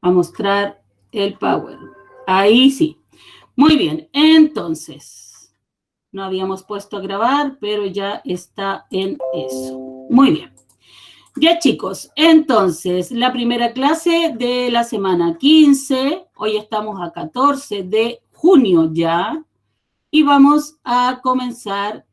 a mostrar el Power. Ahí sí. Muy bien, entonces, no habíamos puesto a grabar, pero ya está en eso. Muy bien. Ya chicos, entonces, la primera clase de la semana 15, hoy estamos a 14 de junio ya, y vamos a comenzar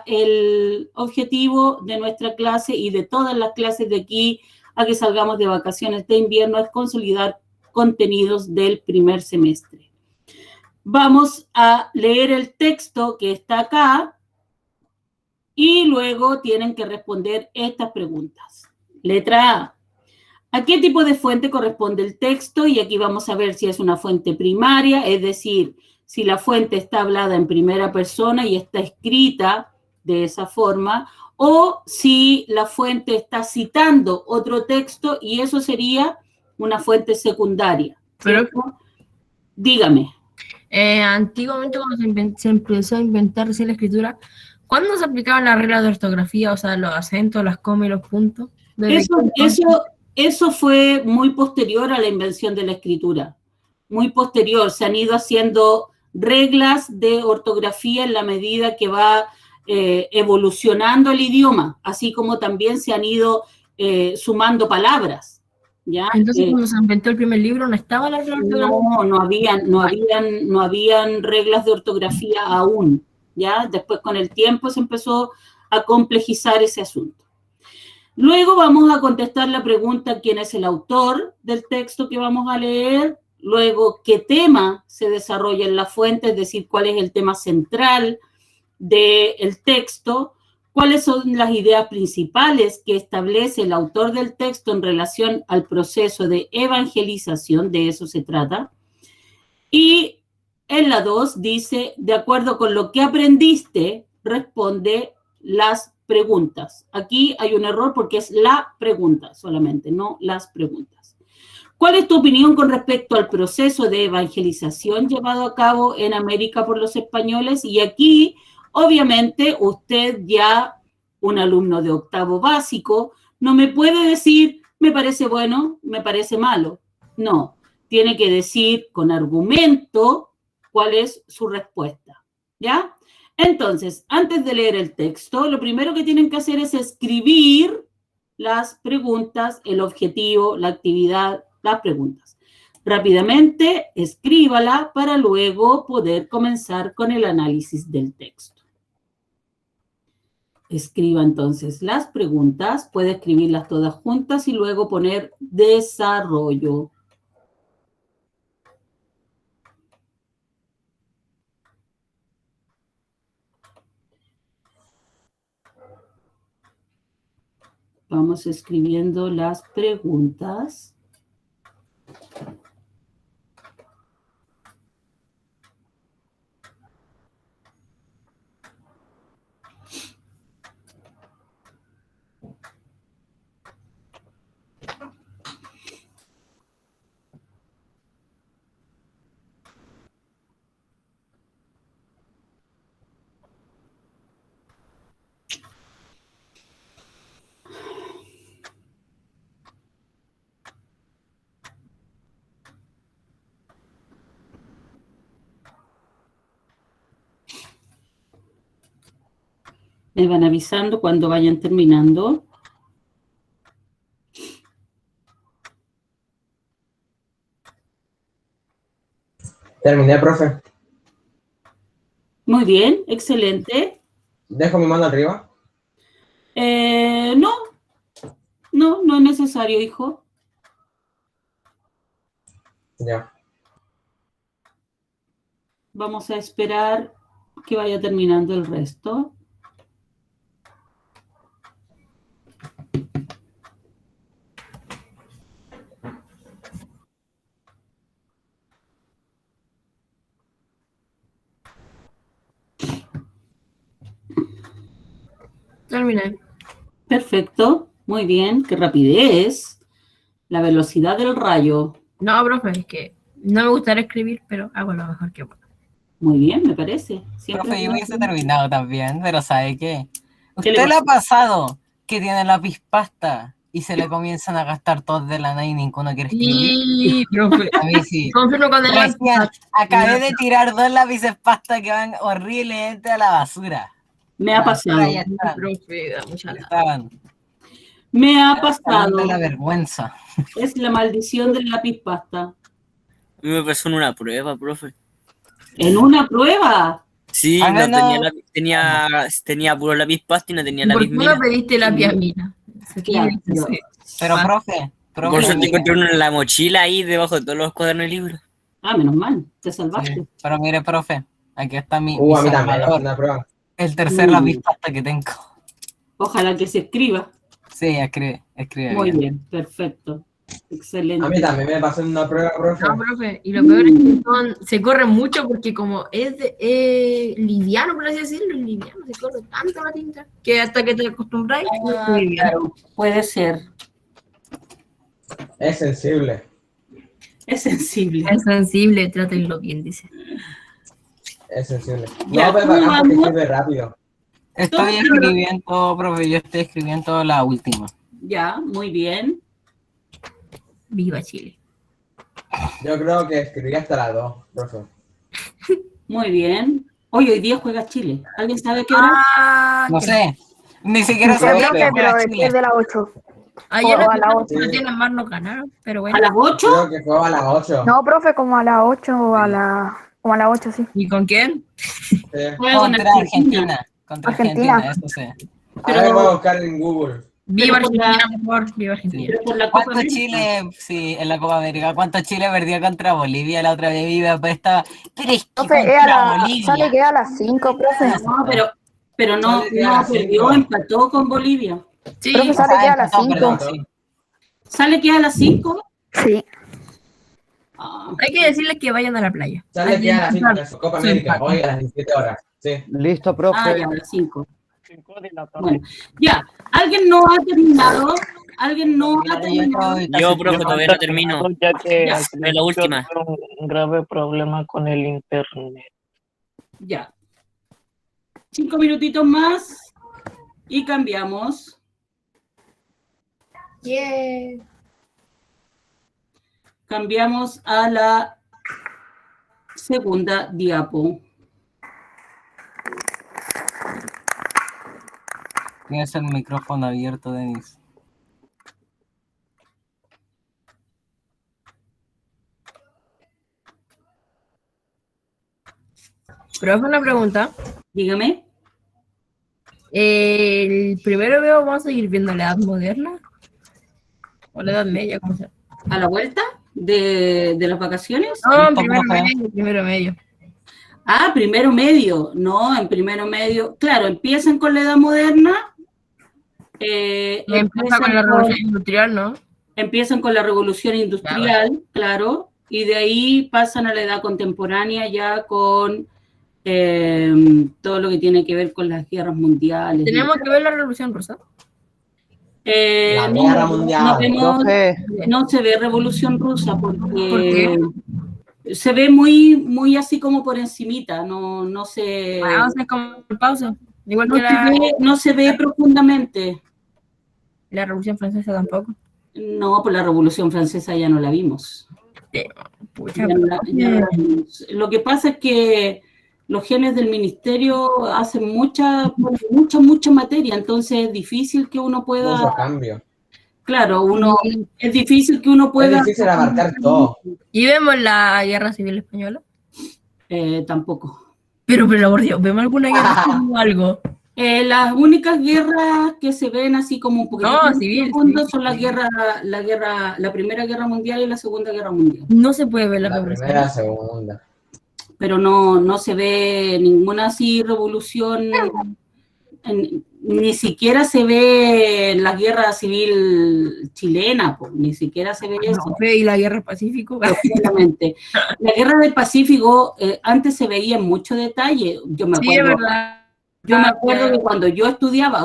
el objetivo de nuestra clase y de todas las clases de aquí a que salgamos de vacaciones de invierno es consolidar contenidos del primer semestre. Vamos a leer el texto que está acá y luego tienen que responder estas preguntas. Letra A. ¿A qué tipo de fuente corresponde el texto? Y aquí vamos a ver si es una fuente primaria, es decir, si la fuente está hablada en primera persona y está escrita de esa forma, o si la fuente está citando otro texto y eso sería una fuente secundaria. Pero, dígame. Antiguamente cuando se empezó a inventar recién la escritura, ¿cuándo se aplicaban las reglas de ortografía? O sea, los acentos, las comas y los puntos. Eso fue muy posterior a la invención de la escritura. Muy posterior. Se han ido haciendo reglas de ortografía en la medida que va evolucionando el idioma, así como también se han ido sumando palabras. ¿Ya? Entonces, cuando se inventó el primer libro, ¿no estaba la regla de ortografía? No habían reglas de ortografía aún. ¿Ya? Después, con el tiempo, se empezó a complejizar ese asunto. Luego vamos a contestar la pregunta quién es el autor del texto que vamos a leer, luego qué tema se desarrolla en la fuente, es decir, cuál es el tema central del texto, cuáles son las ideas principales que establece el autor del texto en relación al proceso de evangelización, de eso se trata. Y en la 2 dice, de acuerdo con lo que aprendiste, responde las preguntas. Aquí hay un error porque es la pregunta solamente, no las preguntas. ¿Cuál es tu opinión con respecto al proceso de evangelización llevado a cabo en América por los españoles? Y aquí, obviamente, usted ya, un alumno de octavo básico, no me puede decir, me parece bueno, me parece malo. No, tiene que decir con argumento cuál es su respuesta. ¿Ya? Entonces, antes de leer el texto, lo primero que tienen que hacer es escribir las preguntas, el objetivo, la actividad, las preguntas. Rápidamente, escríbala para luego poder comenzar con el análisis del texto. Escriba entonces las preguntas, puede escribirlas todas juntas y luego poner desarrollo. Vamos escribiendo las preguntas. Me van avisando cuando vayan terminando. Terminé, profe. Muy bien, excelente. ¿Dejo mi mano arriba? No es necesario, hijo. Ya. Vamos a esperar que vaya terminando el resto. Terminé. Perfecto, muy bien, qué rapidez. La velocidad del rayo. No, profe, es que no me gustaría escribir, pero hago lo mejor que puedo. Muy bien, me parece. Siempre profe, yo hubiese terminado también, pero ¿sabe qué? ¿Qué ¿Usted le ha pasado que tiene lápiz pasta y se le comienzan a gastar todos de la nada y ninguno quiere escribir. Sí, profe. A mí sí. Confirmo con el Decían, acabé de tirar 2 lápices pasta que van horriblemente a la basura. Me ha pasado. Ahí están, profe, da mucha lata. estaban. Me ha Hablando pasado. de la vergüenza. Es la maldición del lápiz pasta. A mí me pasó en una prueba, profe. ¿En una prueba? Sí, Ah, no no. tenía puro lápiz pasta y no tenía ¿Por lápiz qué no mina. pediste la piamina? Claro, Pero, profe, Por suerte encontré uno en la mochila ahí debajo de todos los cuadernos de libros. Ah, menos mal, te salvaste. sí, pero mire, profe, aquí está mi A mí también, salvador, una prueba. el tercer lápiz pasta que tengo. Ojalá que se escriba. Sí, escribe Muy bien. bien, perfecto. Excelente. A mí también me pasó en una prueba, profe. No, profe, y lo peor es que se corren mucho porque como es liviano, por así decirlo, es liviano, se corre tanto la tinta que hasta que te acostumbras, es liviano. Claro, puede ser. Es sensible. Es sensible. Es sensible, trátenlo bien, dice. Es sensible. Ya, No, pero ¿cómo bacán porque vamos? escribe rápido. Estoy escribiendo, profe, yo estoy escribiendo la última. Ya, muy bien. Viva Chile. Yo creo que escribí hasta las 2, profe. Muy bien. Hoy día juega Chile. ¿Alguien sabe qué hora? No sé, ni siquiera No sé, sabía profe, que pero era después Chile. de las 8. Ayer O a las no 8. tienen más, no ganaron, pero bueno. ¿A las 8? Creo que juega a las 8. No, profe, como a las 8 o como a las 8, sí. ¿Y con quién? Sí. Juega con Contra Argentina. Contra Argentina. Argentina, eso sí. Ahora me voy a buscar en Google. Viva Pero por Argentina, la- por favor, viva Argentina. Pero por la Copa ¿Cuánto América. Chile, sí, en la Copa América, cuánto Chile perdió contra Bolivia la otra vez? Viva, pues estaba, pero es que Profe, contra Bolivia. sale que a las 5, profe. No, pero no, Sale que a no las perdió, 5. empató con Bolivia. Sí, Profe, sale que a las empató, 5. perdón, sí. ¿Sale que a las 5? Sí. hay que decirles que vayan a la playa. Sale Hay que a las 5 disfrutar. de su Copa Sí, América. empate. Hoy a las 17 horas. Sí. Listo, profe. Ah, ya, a las 5. Bueno, ya. ¿Alguien no ha terminado? ¿Alguien no ha terminado? Yo, profe, todavía no termino. Ya que Ya. al Es la principio última. tuve un grave problema con el internet. Ya. 5 minutitos más y cambiamos. Cambiamos a la segunda diapo. Tienes el micrófono abierto, Denis. Pero una pregunta. Dígame. El primero veo, vamos a seguir viendo la edad moderna. O la edad media, ¿cómo se llama? ¿A la vuelta de las vacaciones? No, Listo, primero profe. medio, primero medio. Ah, primero medio. No, en primero medio. Claro, empiezan con la edad moderna. Empieza con la revolución industrial, ¿no? Empiezan con la revolución industrial, claro, y de ahí pasan a la edad contemporánea ya con todo lo que tiene que ver con las guerras mundiales. Tenemos que ver la revolución rusa. La guerra mundial. Profe, No se ve revolución rusa porque ¿Por qué? se ve muy así como por encimita, no se, Vamos a hacer como pausa. Igual no que se ve, no se ve profundamente. la revolución francesa tampoco. No, pues la revolución francesa ya no la vimos. Pucha, Ya no la vimos. Lo que pasa es que los genes del ministerio hacen mucha materia, entonces es difícil que uno Mucho pueda, cambio. claro, es difícil que uno pueda. Es difícil abarcar todo. ¿Y vemos la guerra civil española? Tampoco. Pero por Dios, ¿vemos alguna guerra civil o algo? Las únicas guerras que se ven así como un poquito No, más civil, profundas civil. son la Primera Guerra Mundial y la Segunda Guerra Mundial. No se puede ver la La revolución. primera, segunda. Pero no se ve ninguna así revolución, ni siquiera se ve la guerra civil chilena, pues, ni siquiera se ve eso. No, y la guerra del Pacífico. Profundamente. La guerra del Pacífico antes se veía en mucho detalle. Yo me Sí, es acuerdo, verdad. yo me acuerdo que cuando yo estudiaba,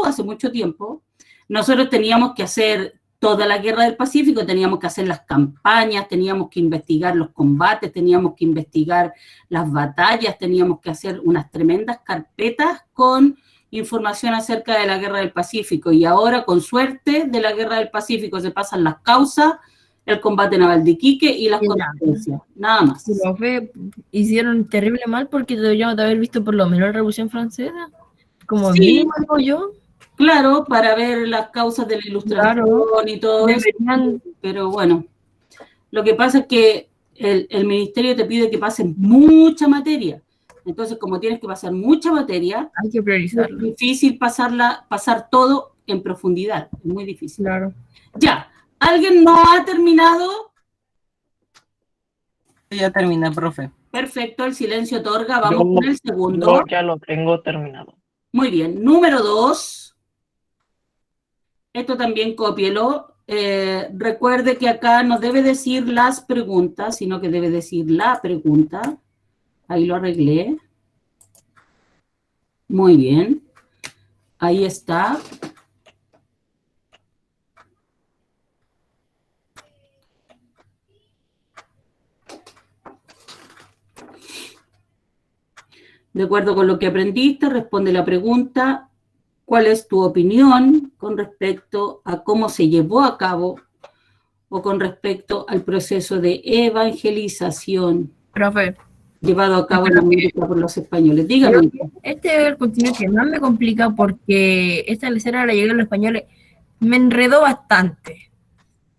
hace mucho tiempo, nosotros teníamos que hacer toda la guerra del Pacífico, teníamos que hacer las campañas, teníamos que investigar los combates, teníamos que investigar las batallas, teníamos que hacer unas tremendas carpetas con información acerca de la Guerra del Pacífico. Y ahora, con suerte, de la Guerra del Pacífico se pasan las causas, el combate naval de Iquique y las consecuencias. Nada más. Profe, hicieron terrible mal porque deberíamos de haber visto por lo menos la Revolución Francesa. Como Sí. mínimo digo yo. Claro, para ver las causas de la Ilustración y todo Deberían- eso. Pero bueno, lo que pasa es que el ministerio te pide que pasen mucha materia. Entonces, como tienes que pasar mucha materia, Hay que es priorizarlo. difícil pasar todo en profundidad. Es muy difícil. Claro. Ya, ¿alguien no ha terminado? Ya terminé, profe. Perfecto, el silencio otorga. Vamos Yo- con el segundo. Yo ya lo tengo terminado. Muy bien, número 2. Esto también cópielo. Recuerde que acá no debe decir las preguntas, sino que debe decir la pregunta. Ahí lo arreglé. Muy bien. Ahí está. De acuerdo con lo que aprendiste, responde la pregunta: ¿cuál es tu opinión con respecto a cómo se llevó a cabo o con respecto al proceso de evangelización Profe, llevado a cabo en América por los españoles? Dígame. este es el contenido que más me complica porque establecer a la llegada de los españoles me enredó bastante.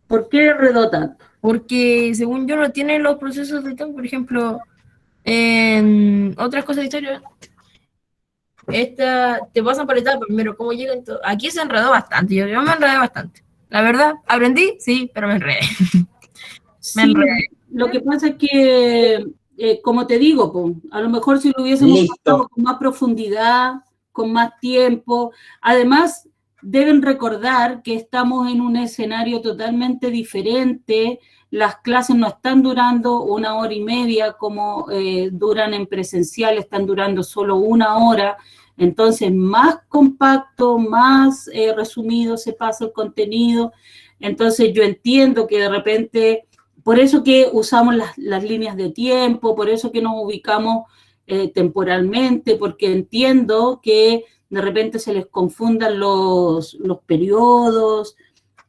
¿Por qué enredó tanto? Porque según yo no tiene los procesos de tiempo, por ejemplo, en otras cosas de historia, te pasan por etapas, primero cómo llegan todo. Aquí se enredó bastante, yo me enredé bastante. La verdad, aprendí, sí, pero me enredé. Sí, enredé. lo que pasa es que, como te digo, po, a lo mejor si lo hubiésemos Listo. pasado con más profundidad, con más tiempo. Además, deben recordar que estamos en un escenario totalmente diferente. Las clases no están durando 1 hora y media como duran en presencial, están durando solo 1 hora. Entonces, más compacto, más resumido se pasa el contenido. Entonces, yo entiendo que de repente, por eso que usamos las líneas de tiempo, por eso que nos ubicamos temporalmente, porque entiendo que de repente se les confundan los periodos,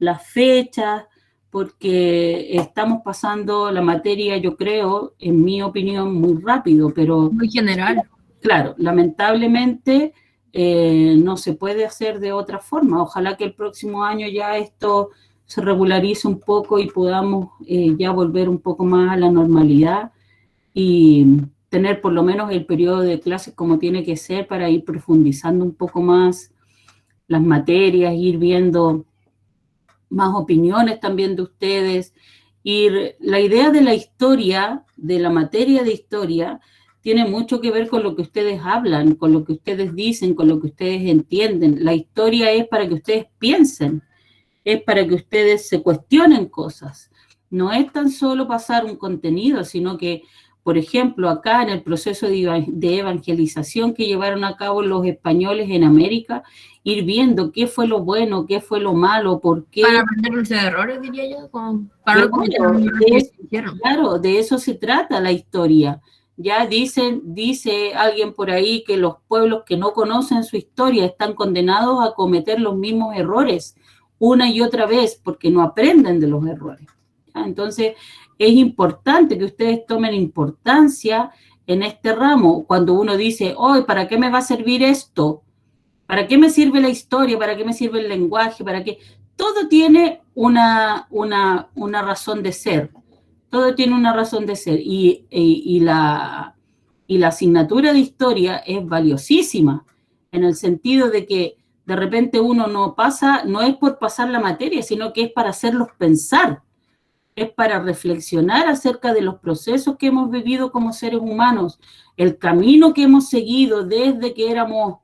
las fechas, porque estamos pasando la materia, yo creo, en mi opinión, muy rápido, pero Muy general. claro, lamentablemente no se puede hacer de otra forma. Ojalá que el próximo año ya esto se regularice un poco y podamos ya volver un poco más a la normalidad y tener por lo menos el periodo de clases como tiene que ser para ir profundizando un poco más las materias, ir viendo más opiniones también de ustedes. La idea de la historia, de la materia de historia, tiene mucho que ver con lo que ustedes hablan, con lo que ustedes dicen, con lo que ustedes entienden. La historia es para que ustedes piensen, es para que ustedes se cuestionen cosas. No es tan solo pasar un contenido, sino que, por ejemplo, acá en el proceso de evangelización que llevaron a cabo los españoles en América, ir viendo qué fue lo bueno, qué fue lo malo, por qué. Para aprender los errores, diría yo, para no cometer los errores que se hicieron. Claro, de eso se trata la historia. Ya dice alguien por ahí que los pueblos que no conocen su historia están condenados a cometer los mismos errores una y otra vez porque no aprenden de los errores. ¿Ya? Entonces, es importante que ustedes tomen importancia en este ramo. Cuando uno dice, oh, ¿para qué me va a servir esto? ¿Para qué me sirve la historia? ¿Para qué me sirve el lenguaje? ¿Para qué? Todo tiene una razón de ser. Todo tiene una razón de ser. Y la asignatura de historia es valiosísima en el sentido de que de repente uno no es por pasar la materia, sino que es para hacerlos pensar, es para reflexionar acerca de los procesos que hemos vivido como seres humanos, el camino que hemos seguido desde que éramos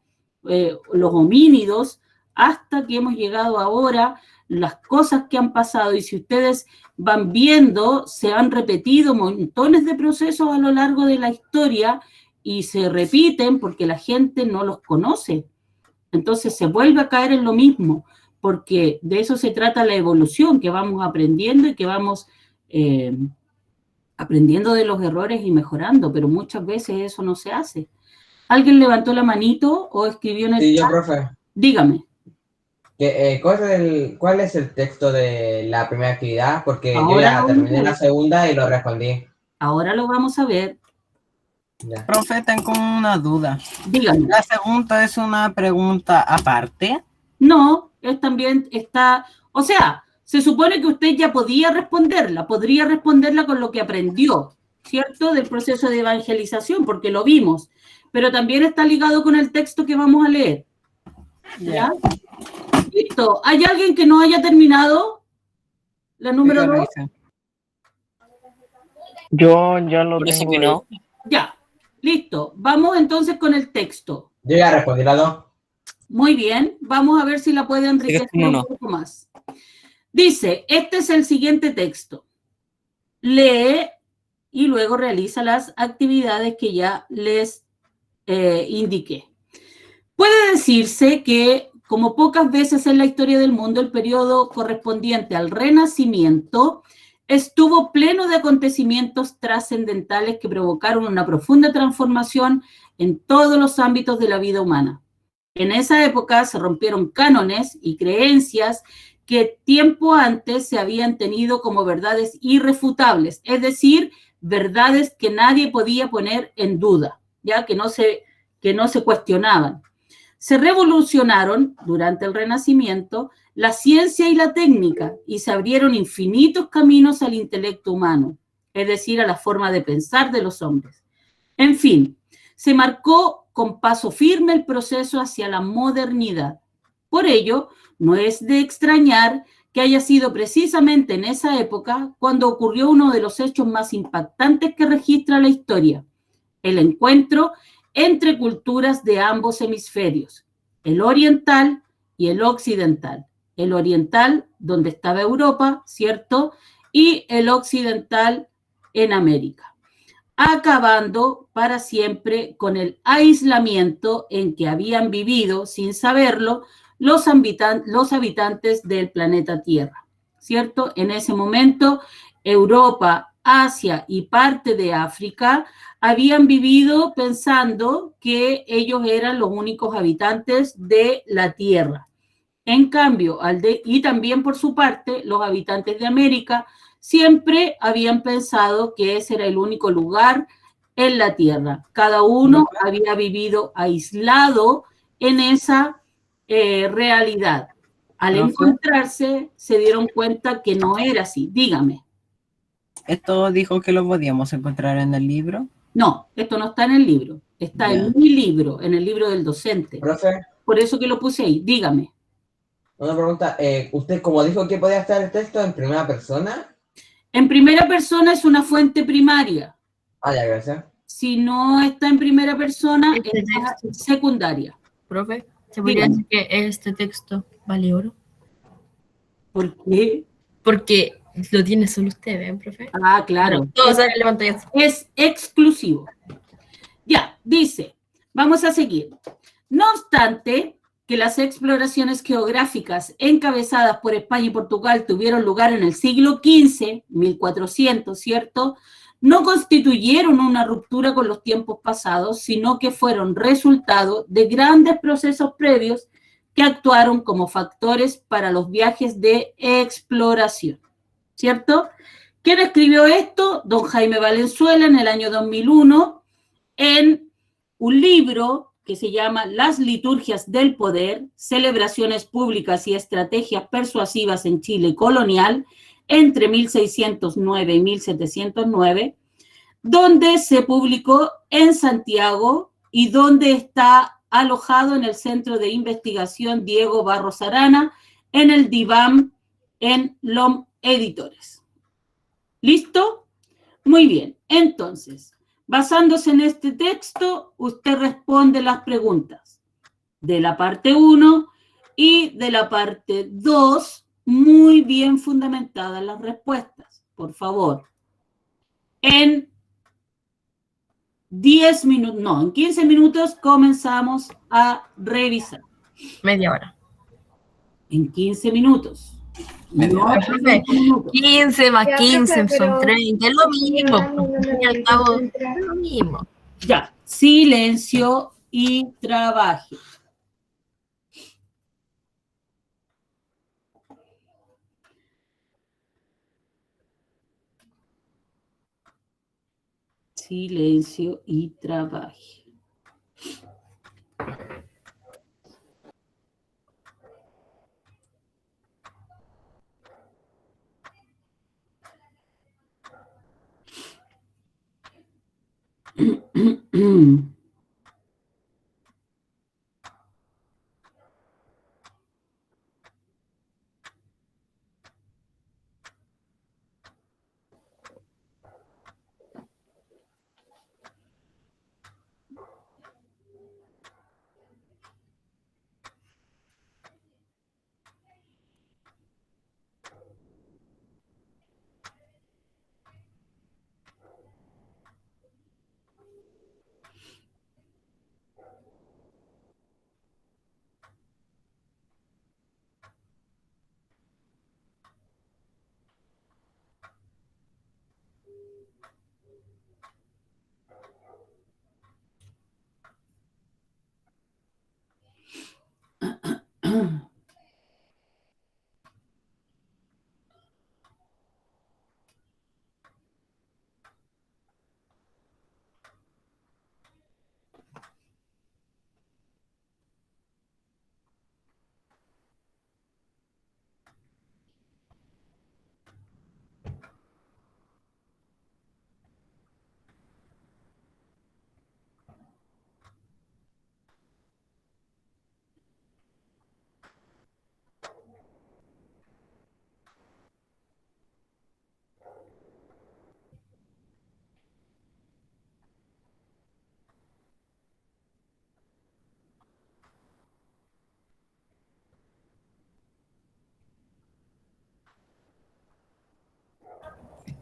los homínidos hasta que hemos llegado ahora, las cosas que han pasado. Y si ustedes van viendo, se han repetido montones de procesos a lo largo de la historia y se repiten porque la gente no los conoce. Entonces se vuelve a caer en lo mismo, porque de eso se trata la evolución, que vamos aprendiendo y que vamos aprendiendo de los errores y mejorando, pero muchas veces eso no se hace. ¿Alguien levantó la manito o escribió en el Sí, yo, chat? profe. Dígame. ¿Cuál es el texto de la primera actividad? Porque yo Ahora ya lo terminé vamos a la ver. segunda y lo respondí. Ahora lo vamos a ver. Ya. Profe, tengo una duda. Dígame. ¿La segunda es una pregunta aparte? No, también está, o sea, se supone que usted ya podría responderla con lo que aprendió, ¿cierto? Del proceso de evangelización, porque lo vimos, pero también está ligado con el texto que vamos a leer. ¿Ya? Listo. ¿Hay alguien que no haya terminado la número 2? Yo ya lo Por eso tengo. que no. Ya, listo. Vamos entonces con el texto. Yo ya respondí la 2. Muy bien, vamos a ver si la puede enriquecer un poco más. Dice, este es el siguiente texto. Lee y luego realiza las actividades que ya les indiqué. Puede decirse que, como pocas veces en la historia del mundo, el periodo correspondiente al Renacimiento estuvo pleno de acontecimientos trascendentales que provocaron una profunda transformación en todos los ámbitos de la vida humana. En esa época se rompieron cánones y creencias que tiempo antes se habían tenido como verdades irrefutables, es decir, verdades que nadie podía poner en duda, ya que no se cuestionaban. Se revolucionaron durante el Renacimiento la ciencia y la técnica y se abrieron infinitos caminos al intelecto humano, es decir, a la forma de pensar de los hombres. En fin, se marcó con paso firme el proceso hacia la modernidad. Por ello, no es de extrañar que haya sido precisamente en esa época cuando ocurrió uno de los hechos más impactantes que registra la historia, el encuentro entre culturas de ambos hemisferios, el oriental y el occidental. El oriental, donde estaba Europa, ¿cierto? Y el occidental en América, acabando para siempre con el aislamiento en que habían vivido, sin saberlo, los habitantes del planeta Tierra, ¿cierto? En ese momento, Europa, Asia y parte de África habían vivido pensando que ellos eran los únicos habitantes de la Tierra. En cambio, y también por su parte, los habitantes de América siempre habían pensado que ese era el único lugar en la Tierra. Cada uno había vivido aislado en esa realidad. Al encontrarse, se dieron cuenta que no era así. Dígame. ¿Esto dijo que lo podíamos encontrar en el libro? No, esto no está en el libro. Está en mi libro, en el libro del docente. Profe, Por eso que lo puse ahí. Dígame. una pregunta. ¿Usted como dijo que podía estar el texto en primera persona? En primera persona es una fuente primaria. Ah, ya, gracias. Si no está en primera persona, Este está texto. secundaria. Profe, ¿se podría Dígame. decir que este texto vale oro? ¿Por qué? Porque lo tiene solo usted, ¿ven, profe? Ah, claro. Todos saben la pantalla. Es exclusivo. Ya, dice, vamos a seguir. No obstante que las exploraciones geográficas encabezadas por España y Portugal tuvieron lugar en el siglo XV, 1400, ¿cierto?, no constituyeron una ruptura con los tiempos pasados, sino que fueron resultado de grandes procesos previos que actuaron como factores para los viajes de exploración, ¿cierto? ¿Quién escribió esto? Don Jaime Valenzuela en el año 2001 en un libro que se llama Las liturgias del poder, celebraciones públicas y estrategias persuasivas en Chile colonial entre 1609 y 1709, donde se publicó en Santiago y donde está alojado en el Centro de Investigación Diego Barros Arana, en el DIVAM, en LOM Editores. ¿Listo? Muy bien. Entonces, basándose en este texto, usted responde las preguntas de la parte 1 y de la parte 2, muy bien fundamentadas las respuestas. Por favor. En 10 minutos, no, en 15 minutos comenzamos a revisar. Media hora. En 15 minutos. No, Profe, 15 más 15 son 30, es lo mismo. Al fin y al cabo, es lo mismo. Ya, silencio, y trabaje. Silencio y trabaje.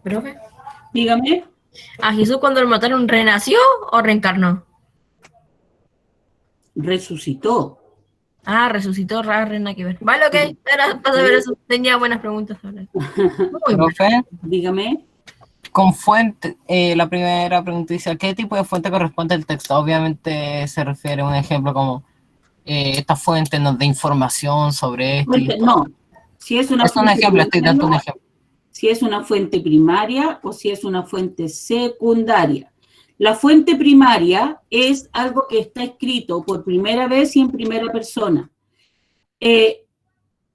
¿Profe? Dígame. ¿A Jesús cuando lo mataron renació o reencarnó? Resucitó. Ah, resucitó, raro, nada que ver. Vale, ok, era para saber eso. Tenía buenas preguntas sobre eso. Muy bien. Profe, Dígame. con fuente, la primera pregunta dice, ¿a qué tipo de fuente corresponde el texto? Obviamente se refiere a un ejemplo como, esta fuente nos da información sobre esto y esto. No. Si es una Es un fuente ejemplo, estoy dando un primaria, ejemplo. si es una fuente primaria o si es una fuente secundaria. La fuente primaria es algo que está escrito por primera vez y en primera persona.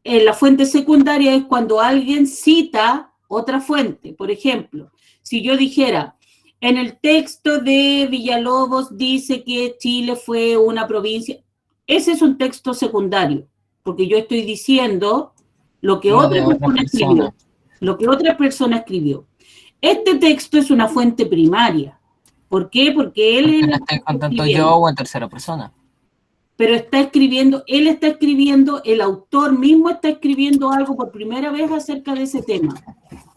La fuente secundaria es cuando alguien cita otra fuente. Por ejemplo, si yo dijera, en el texto de Villalobos dice que Chile fue una provincia, ese es un texto secundario, porque yo estoy diciendo lo que Lo de otra otra persona escribió. persona. Lo que otra persona escribió. Este texto es una fuente primaria. ¿Por qué? Porque él Porque es no el que estoy está contando escribiendo. yo o en tercera persona. Pero está escribiendo, él está escribiendo, el autor mismo está escribiendo algo por primera vez acerca de ese tema.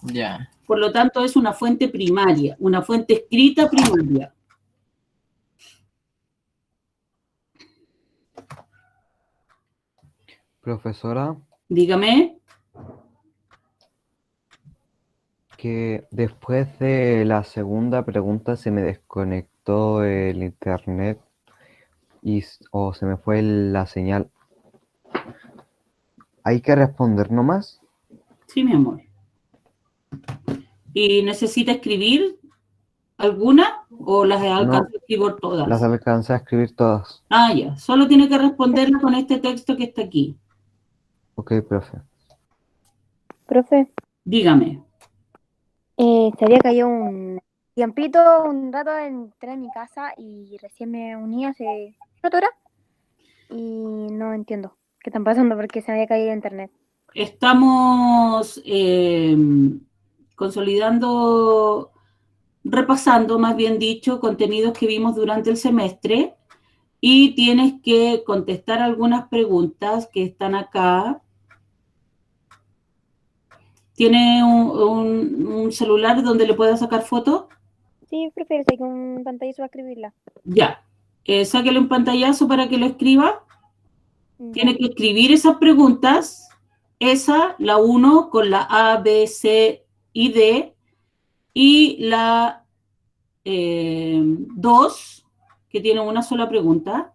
Ya. Por lo tanto, es una fuente primaria, una fuente escrita primaria. Profesora, Dígame. que después de la segunda pregunta se me desconectó el internet o se me fue la señal. ¿Hay que responder nomás? Sí, mi amor. ¿Y necesita escribir alguna o las alcanzó a escribir todas? Las alcancé a escribir todas. Ah, ya. Solo tiene que responderla con este texto que está aquí. Ok, profe. Profe, Dígame. se había caído un tiempito, un rato, entré a mi casa y recién me uní hace rato ahora y no entiendo qué están pasando porque se había caído internet. Estamos consolidando, repasando, más bien dicho, contenidos que vimos durante el semestre y tienes que contestar algunas preguntas que están acá. ¿Tiene un celular donde le pueda sacar fotos? Sí, profe, sé que un pantallazo va a escribirla. Ya. Sáquele un pantallazo para que lo escriba. Ya. Tiene que escribir esas preguntas. Esa, la 1 con la A, B, C y D. Y la 2, que tiene una sola pregunta.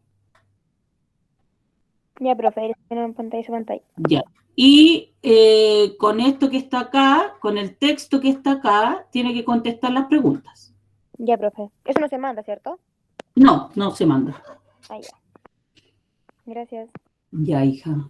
Ya, profe, en pantalla su pantalla. Ya. Y con esto que está acá, con el texto que está acá, tiene que contestar las preguntas. Ya, profe. Eso no se manda, ¿cierto? No, no se manda. Ah, ya. Gracias. Ya, hija.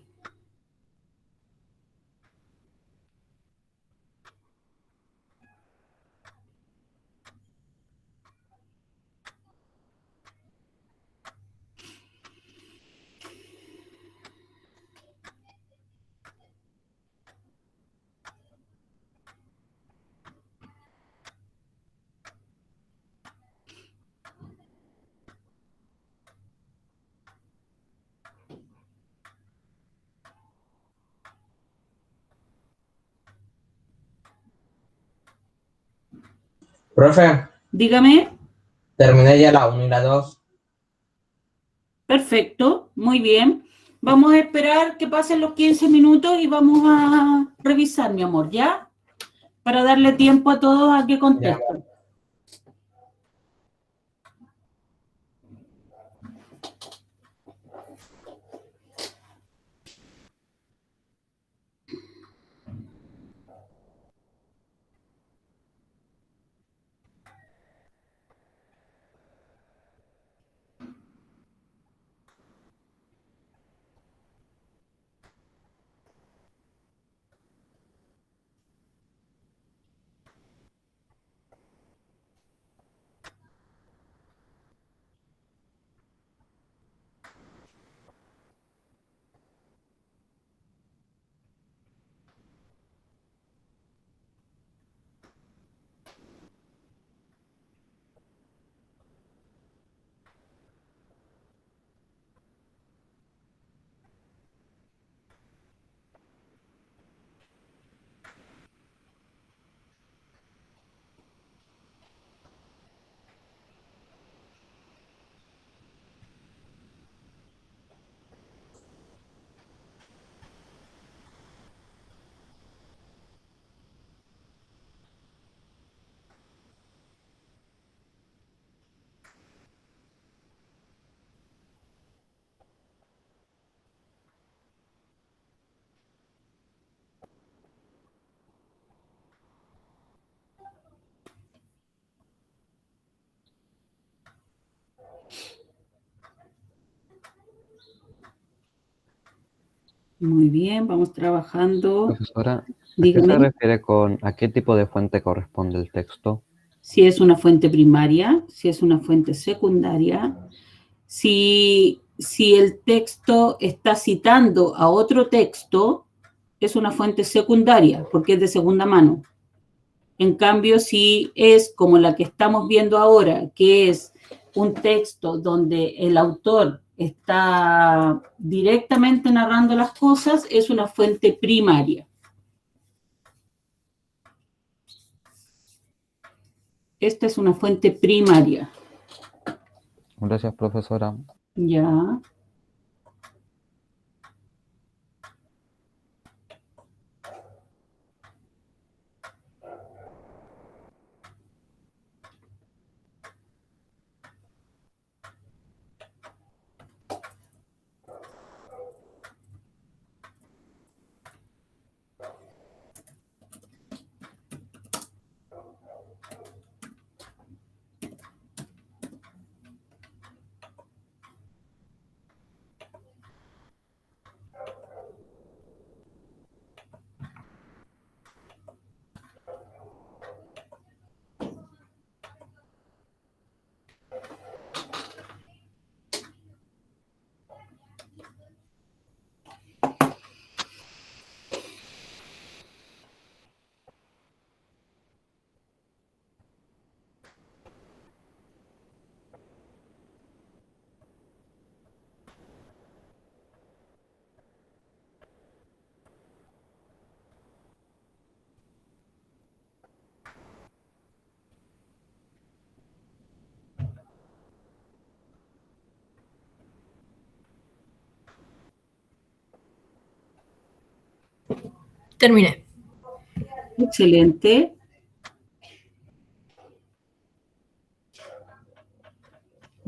Profe, Dígame. terminé ya la 1 y la 2. Perfecto, muy bien. Vamos a esperar que pasen los 15 minutos y vamos a revisar, mi amor, ¿ya? Para darle tiempo a todos a que contesten. Muy bien, vamos trabajando. Profesora, ¿a qué se Dígame. refiere con a qué tipo de fuente corresponde el texto? Si es una fuente primaria, si es una fuente secundaria, si el texto está citando a otro texto, es una fuente secundaria, porque es de segunda mano. En cambio, si es como la que estamos viendo ahora, que es un texto donde el autor está directamente narrando las cosas, es una fuente primaria. Esta es una fuente primaria. Gracias, profesora. Ya. Terminé. Excelente.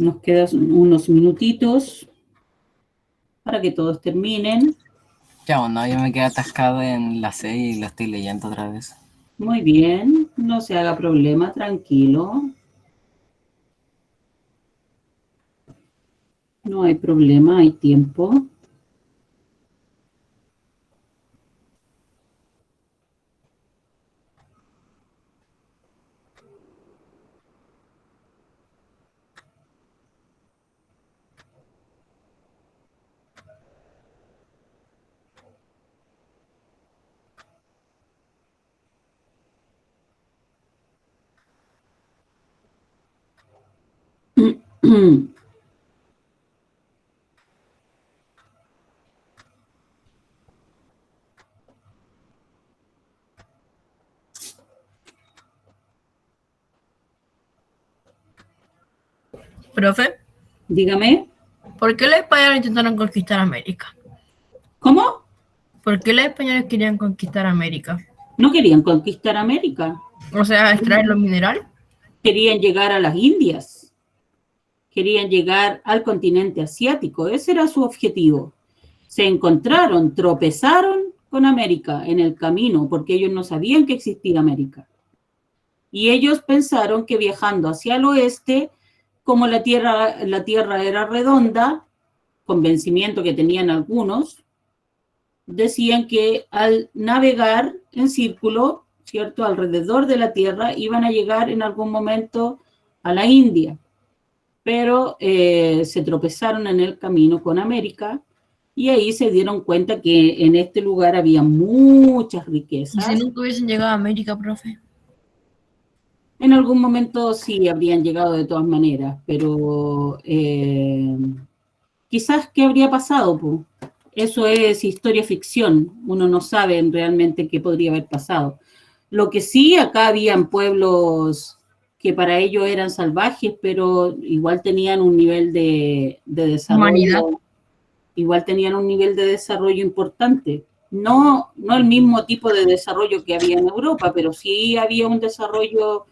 Nos quedan unos minutitos para que todos terminen. Ya, bueno, yo me quedé atascado en la C y la estoy leyendo otra vez. Muy bien, no se haga problema, tranquilo. No hay problema, hay tiempo. Profe, Dígame, ¿por qué los españoles intentaron conquistar América? ¿cómo? ¿Por qué los españoles querían conquistar América? No querían conquistar América, O sea, extraer los minerales. querían llegar a las Indias, querían llegar al continente asiático, ese era su objetivo. Se encontraron, tropezaron con América en el camino, porque ellos no sabían que existía América. Y ellos pensaron que viajando hacia el oeste, como la tierra era redonda, convencimiento que tenían algunos, decían que al navegar en círculo, ¿cierto?, alrededor de la Tierra, iban a llegar en algún momento a la India. Pero se tropezaron en el camino con América y ahí se dieron cuenta que en este lugar había muchas ¿Y riquezas. si nunca hubiesen llegado a América, profe? En algún momento sí habrían llegado de todas maneras, pero quizás qué habría pasado, po. Eso es historia ficción, uno no sabe realmente qué podría haber pasado. Lo que sí, acá habían pueblos que para ellos eran salvajes, pero igual tenían un nivel de Humanidad. desarrollo, igual tenían un nivel de desarrollo importante. No, no el mismo tipo de desarrollo que había en Europa, pero sí había un desarrollo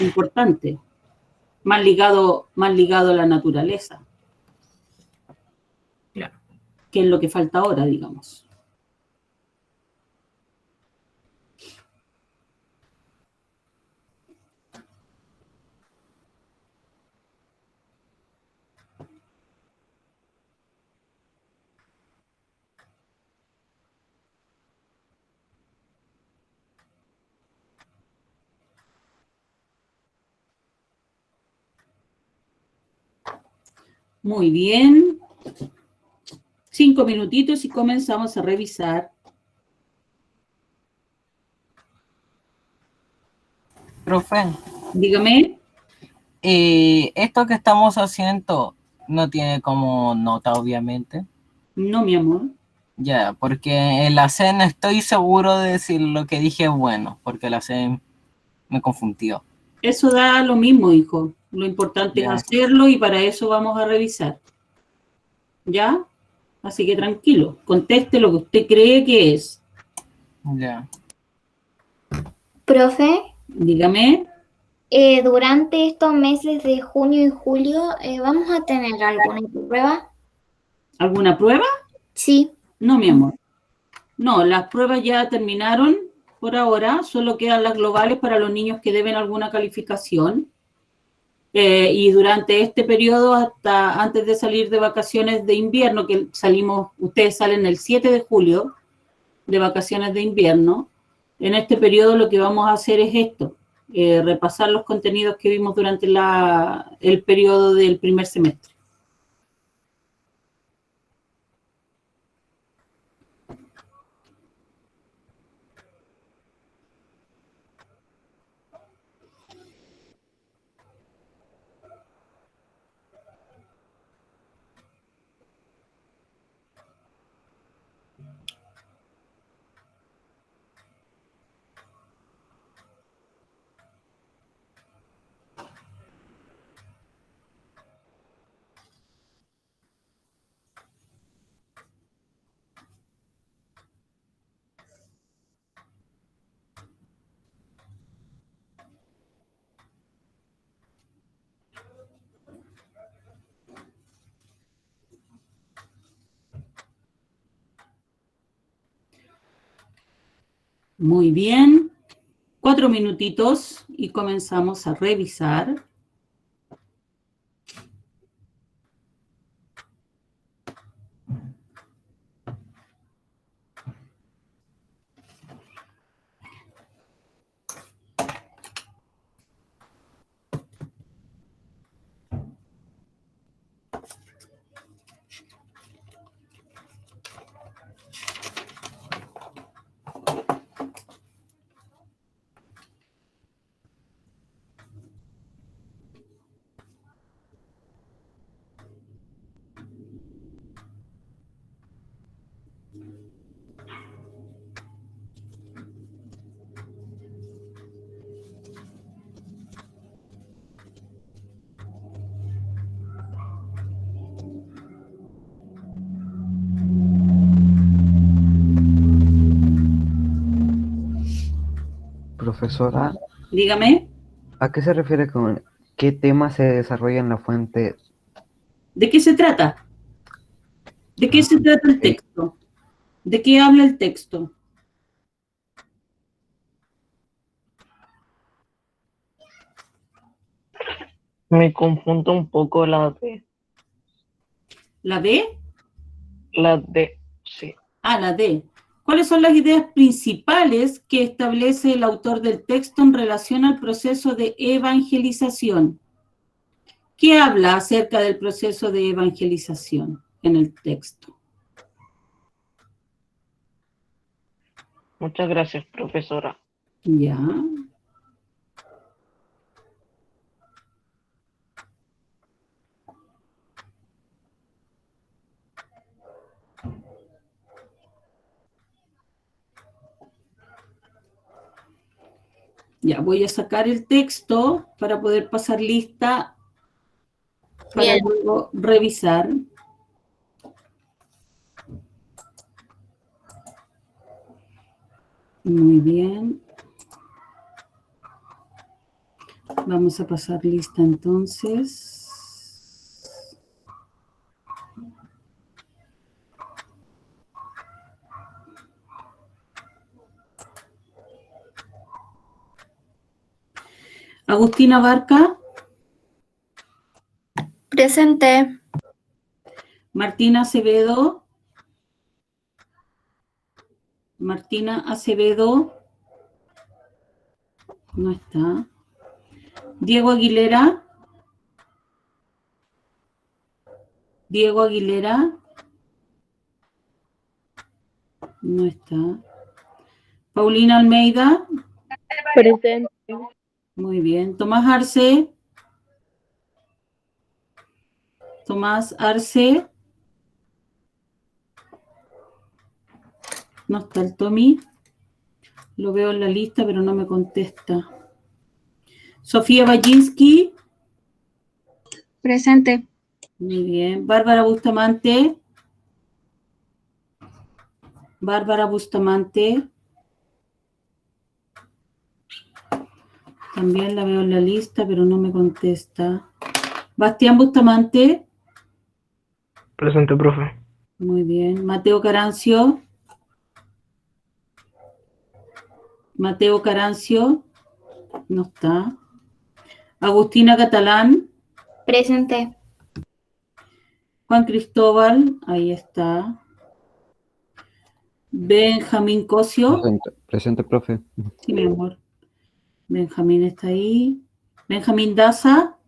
importante, más ligado a la naturaleza, Claro. que es lo que falta ahora, digamos. Muy bien. 5 minutitos y comenzamos a revisar. Profe, Dígame. esto que estamos haciendo no tiene como nota, obviamente. No, mi amor. Ya, porque en la C no estoy seguro de decir lo que dije bueno, porque la C me confundió. Eso da lo mismo, hijo. Lo importante es Ya, hacerlo y para eso vamos a revisar. ¿Ya? Así que tranquilo, conteste lo que usted cree que es. ya. Profe, Dígame. durante estos meses de junio y julio, ¿vamos a tener alguna prueba? ¿Alguna prueba? Sí. No, mi amor. No, las pruebas ya terminaron por ahora, solo quedan las globales para los niños que deben alguna calificación. Y durante este periodo, hasta antes de salir de vacaciones de invierno, que salimos, ustedes salen el 7 de julio de vacaciones de invierno, en este periodo lo que vamos a hacer es esto, repasar los contenidos que vimos durante el periodo del primer semestre. Muy bien. 4 minutitos y comenzamos a revisar. Profesora, Dígame, ¿a qué se refiere con qué tema se desarrolla en la fuente? ¿de qué se trata? ¿De qué se trata el texto? ¿De qué habla el texto? Me confundo un poco ¿La D? la D, sí. Ah, la D. ¿Cuáles son las ideas principales que establece el autor del texto en relación al proceso de evangelización? ¿Qué habla acerca del proceso de evangelización en el texto? Muchas gracias, profesora. Ya. Ya, voy a sacar el texto para poder pasar lista para Bien. luego revisar. Muy bien. Vamos a pasar lista entonces. Agustina Barca, Presente. Martina Acevedo. Martina Acevedo. No está. Diego Aguilera. Diego Aguilera. No está. Paulina Almeida. Presente. Muy bien. Tomás Arce. Tomás Arce. No está el Tommy. Lo veo en la lista, pero no me contesta. Sofía Baczynski. Presente. Muy bien. Bárbara Bustamante. Bárbara Bustamante. También la veo en la lista, pero no me contesta. Bastián Bustamante. Presente, profe. Muy bien. Mateo Carancio. Mateo Carancio. No está. Agustina Catalán. Presente. Juan Cristóbal. Ahí está. Benjamín Cosio. Presente, profe. Sí, mi amor. Benjamín está ahí. Benjamín Daza.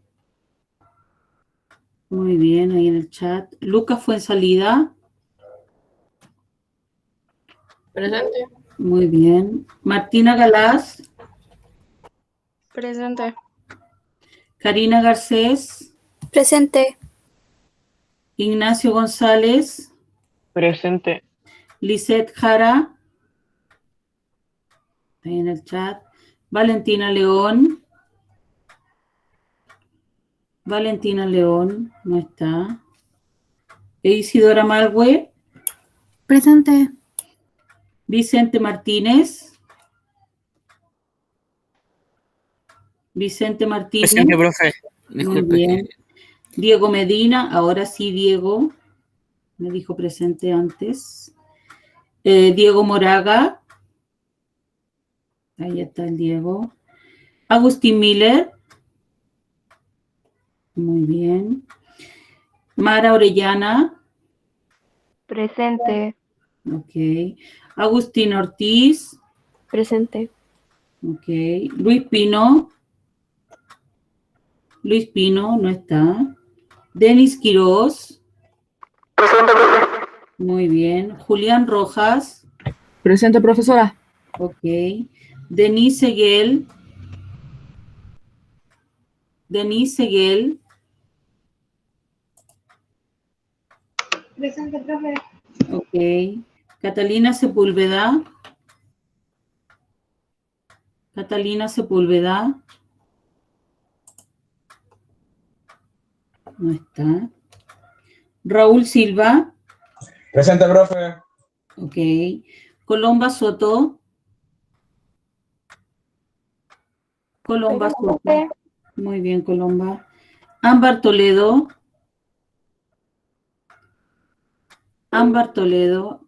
Muy bien, ahí en el chat. Lucas Fuensalida. Presente. Muy bien. Martina Galás. Presente. Karina Garcés. Presente. Ignacio González. Presente. Lisette Jara. Ahí en el chat. Valentina León. Valentina León. No está. Isidora Malwe. Presente. Vicente Martínez. Vicente Martínez. Presente, profe. Muy Disculpe. bien. Diego Medina, ahora sí Diego, me dijo presente antes. Diego Moraga. Ahí está el Diego. Agustín Miller. Muy bien. Mara Orellana. Presente. Ok. Agustín Ortiz. Presente. Ok. Luis Pino. Luis Pino no está. Denis Quiroz. Presente, profe. Muy bien. Julián Rojas. Presente, profesora. Ok. Denise Seguel. Denise Seguel. Presente, profe. Ok. Catalina Sepúlveda. Catalina Sepúlveda. No está. Raúl Silva. Presente, profe. Ok. Colomba Soto. Colomba Soto. Muy bien, Colomba. Ámbar Toledo. Ámbar Toledo.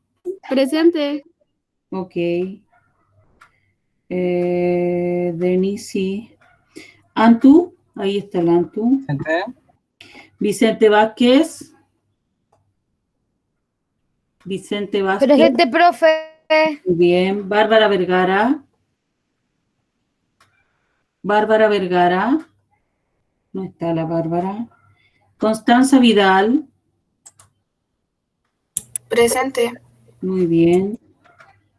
Presente. Ok. Denisi. Antu. Ahí está el Antu. Vicente Vázquez. Vicente Vázquez. Presente, profe. Muy bien. Bárbara Vergara. Bárbara Vergara. No está la Bárbara. Constanza Vidal. Presente. Muy bien.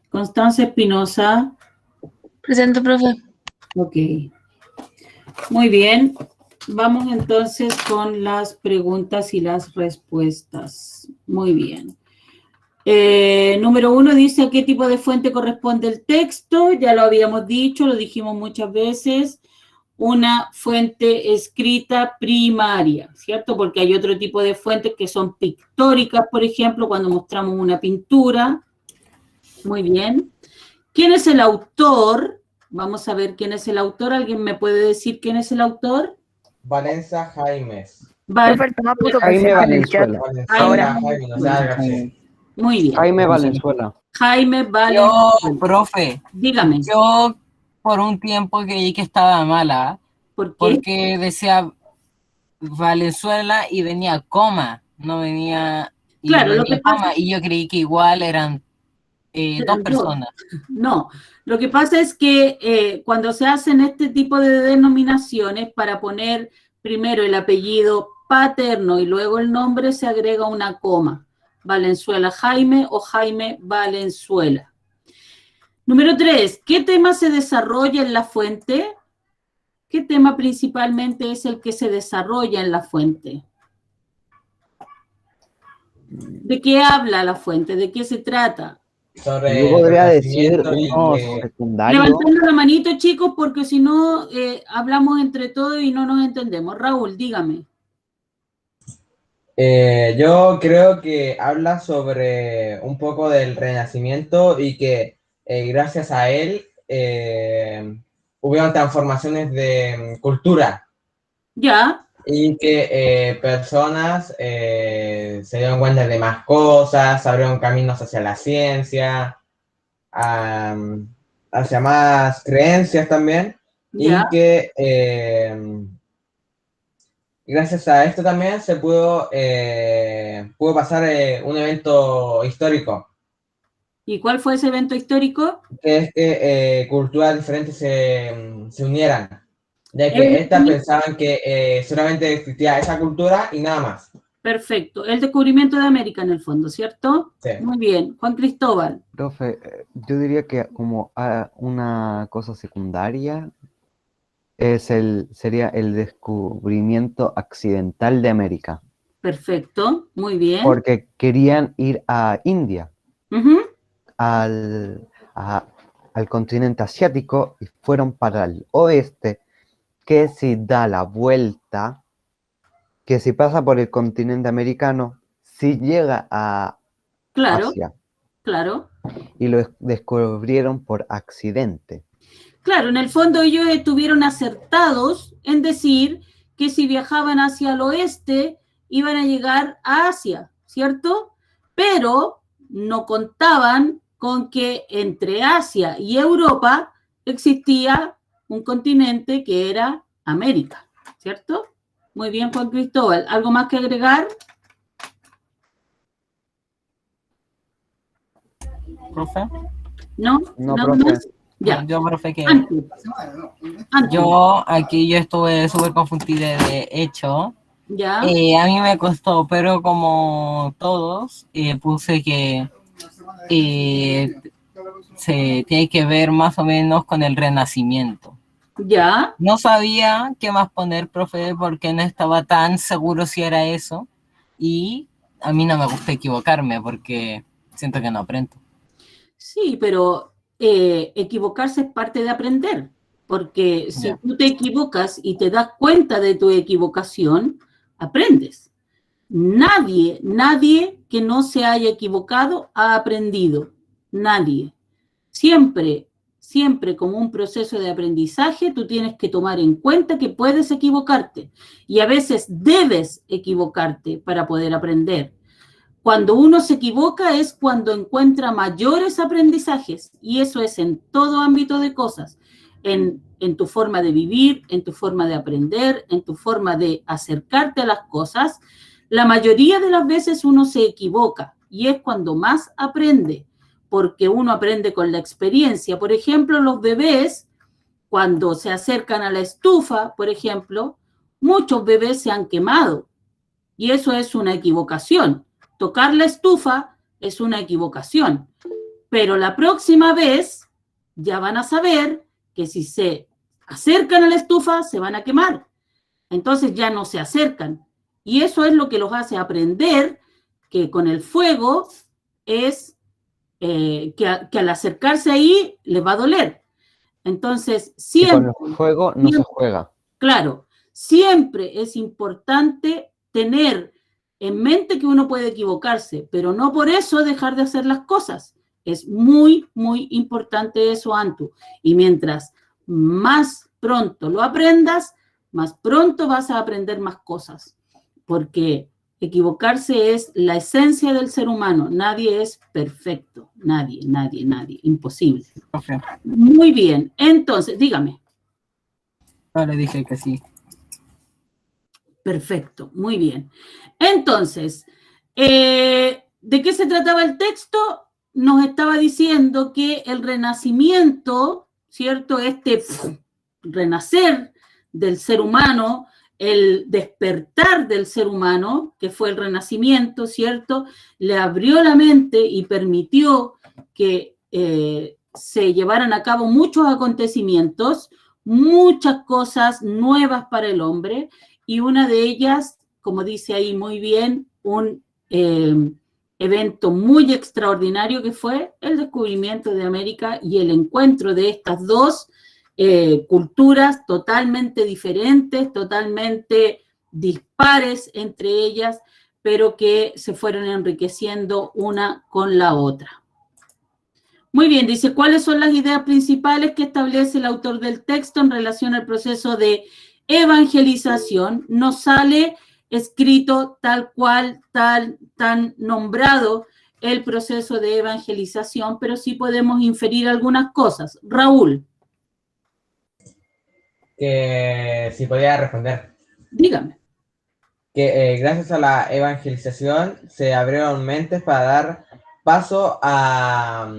Constanza Espinosa. Presente, profe. Ok. Muy bien. Vamos entonces con las preguntas y las respuestas. Muy bien. Número 1 dice a qué tipo de fuente corresponde el texto. Ya lo habíamos dicho, lo dijimos muchas veces. Una fuente escrita primaria, ¿cierto? Porque hay otro tipo de fuentes que son pictóricas, por ejemplo, cuando mostramos una pintura. Muy bien. ¿Quién es el autor? Vamos a ver quién es el autor. ¿Alguien me puede decir quién es el autor? Valencia Jaimes. Profe, Tomás puso Jaime presente en el chat. Valenzuela. Ahora. Jaime, no se haga así. Muy bien. Jaime Valenzuela. Jaime Yo, Valenzuela. profe, Dígame. yo por un tiempo creí que estaba mala, ¿Por qué? porque decía Valenzuela y venía coma, no venía, y Claro, lo venía que pasa coma, y yo creí que igual eran eran dos dos. personas. No, lo que pasa es que cuando se hacen este tipo de denominaciones, para poner primero el apellido paterno y luego el nombre, se agrega una coma. Valenzuela Jaime o Jaime Valenzuela. Número 3, ¿qué tema se desarrolla en la fuente? ¿Qué tema principalmente es el que se desarrolla en la fuente? ¿De qué habla la fuente? ¿De qué se trata? Sobre Yo podría el decir renacimiento y uno que- secundario. Levantando la manito, chicos, porque si no, hablamos entre todos y no nos entendemos. Raúl, dígame. Yo creo que habla sobre un poco del Renacimiento y que gracias a él hubieron transformaciones de cultura Ya, y que personas se dieron cuenta de más cosas, abrieron caminos hacia la ciencia, hacia más creencias también ya. y que gracias a esto también se pudo pasar un evento histórico, ¿Y cuál fue ese evento histórico? que es que culturas diferentes se unieran, ya El que estas descubrimiento- pensaban que solamente existía esa cultura y nada más. Perfecto. El descubrimiento de América, en el fondo, ¿cierto? Sí. Muy bien. Juan Cristóbal. Profe, yo diría que como una cosa secundaria sería el descubrimiento accidental de América, Perfecto. Muy bien. porque querían ir a India, Ujú. al continente asiático, y fueron para el oeste, que si da la vuelta, que si pasa por el continente americano, si llega a Claro, Asia, claro. y lo descubrieron por accidente. Claro, en el fondo ellos estuvieron acertados en decir que si viajaban hacia el oeste iban a llegar a Asia, ¿cierto? Pero no contaban con que entre Asia y Europa existía un continente que era América, ¿cierto? Muy bien, Juan Cristóbal. ¿Algo más que agregar? ¿Profe? ¿No? No, ¿Nada profe. más? Ya. Yo, profe, que Antes. yo aquí yo estuve súper confundida de hecho. Ya. A mí me costó, pero como todos, puse que se tiene que ver más o menos con el Renacimiento. Ya. No sabía qué más poner, profe, porque no estaba tan seguro si era eso. Y a mí no me gusta equivocarme porque siento que no aprendo. Sí, pero equivocarse es parte de aprender, porque si Ya. tú te equivocas y te das cuenta de tu equivocación, aprendes. Nadie que no se haya equivocado ha aprendido. Nadie. Siempre como un proceso de aprendizaje, tú tienes que tomar en cuenta que puedes equivocarte y a veces debes equivocarte para poder aprender. Cuando uno se equivoca es cuando encuentra mayores aprendizajes y eso es en todo ámbito de cosas, en tu forma de vivir, en tu forma de aprender, en tu forma de acercarte a las cosas. La mayoría de las veces uno se equivoca y es cuando más aprende, porque uno aprende con la experiencia. Por ejemplo, los bebés, cuando se acercan a la estufa, por ejemplo, muchos bebés se han quemado y eso es una equivocación. Tocar la estufa es una equivocación, pero la próxima vez ya van a saber que si se acercan a la estufa se van a quemar. Entonces ya no se acercan. Y eso es lo que los hace aprender que con el fuego es que al acercarse ahí les va a doler. Entonces Y siempre... con el fuego no se juega. Claro, siempre es importante tener en mente que uno puede equivocarse, pero no por eso dejar de hacer las cosas. Es muy, muy importante eso, Antu. Y mientras más pronto lo aprendas, más pronto vas a aprender más cosas. Porque equivocarse es la esencia del ser humano. Nadie es perfecto. Nadie. Imposible. Profe, Muy bien. Entonces, dígame. no le dije que sí. Perfecto, muy bien. Entonces, ¿de qué se trataba el texto? Nos estaba diciendo que el renacimiento, ¿cierto? Este renacer del ser humano, el despertar del ser humano, que fue el renacimiento, ¿cierto? Le abrió la mente y permitió que se llevaran a cabo muchos acontecimientos, muchas cosas nuevas para el hombre, y una de ellas, como dice ahí muy bien, un evento muy extraordinario que fue el descubrimiento de América y el encuentro de estas dos culturas totalmente diferentes, totalmente dispares entre ellas, pero que se fueron enriqueciendo una con la otra. Muy bien, dice, ¿cuáles son las ideas principales que establece el autor del texto en relación al proceso de evangelización? No sale escrito tal cual, tan nombrado el proceso de evangelización, pero sí podemos inferir algunas cosas. Raúl. Que si podía responder. Dígame. Que gracias a la evangelización se abrieron mentes para dar paso a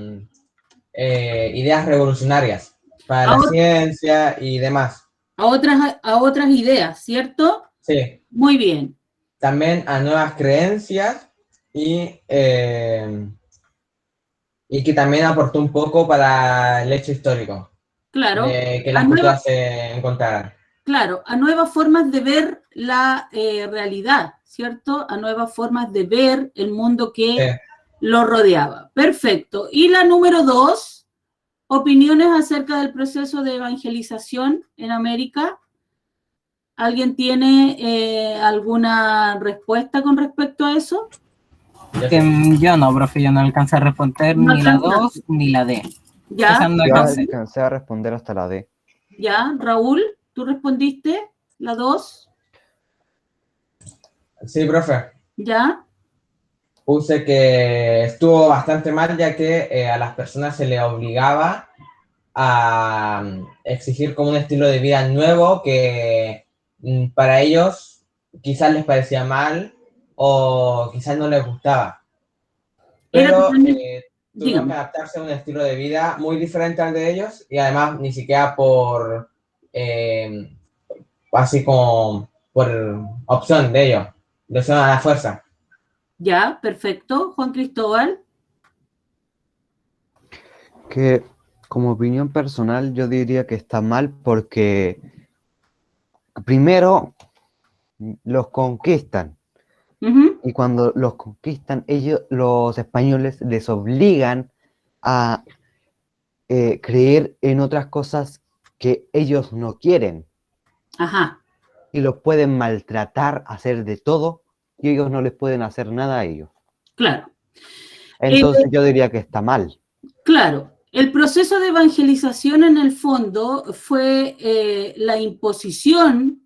ideas revolucionarias para la ciencia y demás. A otras ideas, ¿cierto? Sí. Muy bien. También a nuevas creencias y que también aportó un poco para el hecho histórico. Claro. De que las culturas se encontraran. Claro, a nuevas formas de ver la realidad, ¿cierto? A nuevas formas de ver el mundo que lo rodeaba. Perfecto. Y la número 2, opiniones acerca del proceso de evangelización en América. ¿Alguien tiene alguna respuesta con respecto a eso? Yo no, profe, yo no alcancé a responder ni la 2 ni la D. ¿Ya? No Yo alcancé a responder hasta la D. ¿Ya? Raúl, ¿tú respondiste la 2? Sí, profe. ¿Ya? Puse que estuvo bastante mal ya que a las personas se les obligaba a exigir como un estilo de vida nuevo que para ellos quizás les parecía mal o quizás no les gustaba. Pero tuvieron que adaptarse a un estilo de vida muy diferente al de ellos y además ni siquiera por así como por opción de ellos, lo hicieron a la fuerza. Ya, perfecto. Juan Cristóbal. Que como opinión personal yo diría que está mal porque primero los conquistan. Y cuando los conquistan, ellos, los españoles, les obligan a creer en otras cosas que ellos no quieren. Ajá. Y los pueden maltratar, hacer de todo, y ellos no les pueden hacer nada a ellos. Claro. Entonces yo diría que está mal. Claro. El proceso de evangelización en el fondo fue la imposición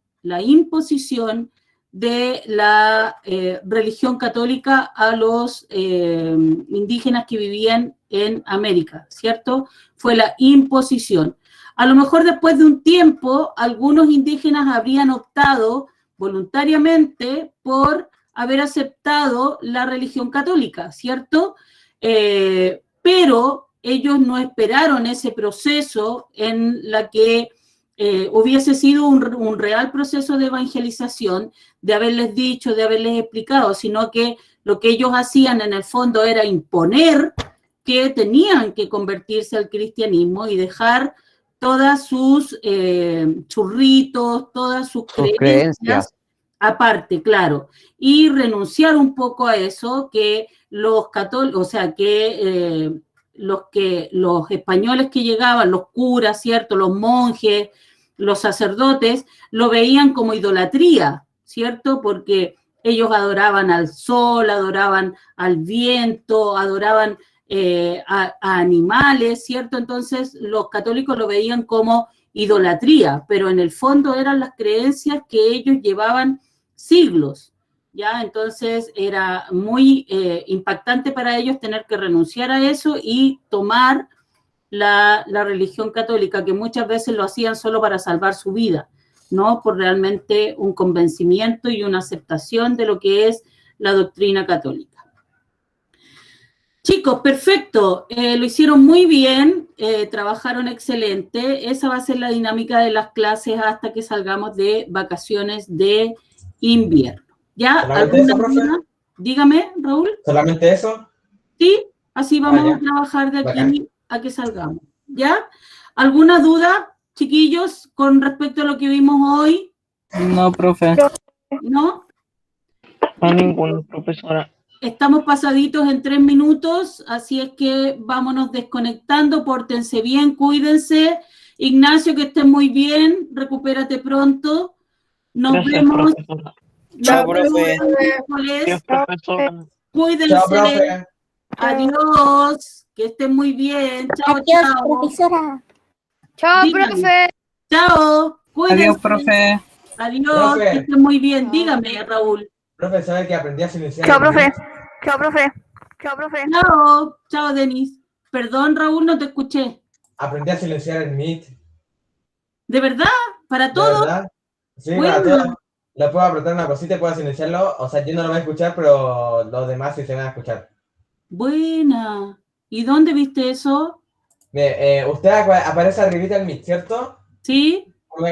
de la religión católica a los indígenas que vivían en América, ¿cierto? Fue la imposición. A lo mejor después de un tiempo, algunos indígenas habrían optado voluntariamente por haber aceptado la religión católica, ¿cierto? Pero ellos no esperaron ese proceso en la que hubiese sido un real proceso de evangelización, de haberles dicho, de haberles explicado, sino que lo que ellos hacían en el fondo era imponer que tenían que convertirse al cristianismo y dejar todas sus churritos, todas sus creencias aparte, claro, y renunciar un poco a eso, que los católicos, o sea, que los españoles que llegaban, los curas, ¿cierto?, los monjes, los sacerdotes, lo veían como idolatría, ¿cierto?, porque ellos adoraban al sol, adoraban al viento, adoraban a animales, ¿cierto? Entonces los católicos lo veían como idolatría, pero en el fondo eran las creencias que ellos llevaban siglos, ¿ya? Entonces era muy impactante para ellos tener que renunciar a eso y tomar la religión católica, que muchas veces lo hacían solo para salvar su vida, no por realmente un convencimiento y una aceptación de lo que es la doctrina católica. Chicos, perfecto, lo hicieron muy bien, trabajaron excelente. Esa va a ser la dinámica de las clases hasta que salgamos de vacaciones de invierno. ¿Ya? ¿Alguna duda? Dígame, Raúl. ¿Solamente eso? Sí, así vamos a trabajar de aquí a que salgamos. ¿Ya? ¿Alguna duda, chiquillos, con respecto a lo que vimos hoy? No, profe. ¿No? No, ninguno, profesora. Estamos pasaditos en 3 minutos, así es que vámonos desconectando, pórtense bien, cuídense. Ignacio, que estés muy bien, recupérate pronto. Nos vemos. Chao, profe. Cuídense. Chao, profe. Adiós. Que estén muy bien. Chao, Adiós, chao. profesora. Chao, Dígame. profe. Chao. Cuídense. Adiós, profe. Adiós. Profe. Que estén muy bien. Dígame, Raúl. Profe, ¿sabe que aprendí a silenciar? Chao, profe. Chao, profe. Chao, profe. Chao. Chao, Denis. Perdón, Raúl, no te escuché. Aprendí a silenciar el Meet. ¿De verdad? ¿Para ¿De todo? verdad? Sí, Bueno. para todo. Le puedo apretar una cosita y puedo silenciarlo. O sea, yo no lo voy a escuchar, pero los demás sí se van a escuchar. Buena. ¿Y dónde viste eso? Usted aparece arribita el Meet, ¿cierto? ¿Sí?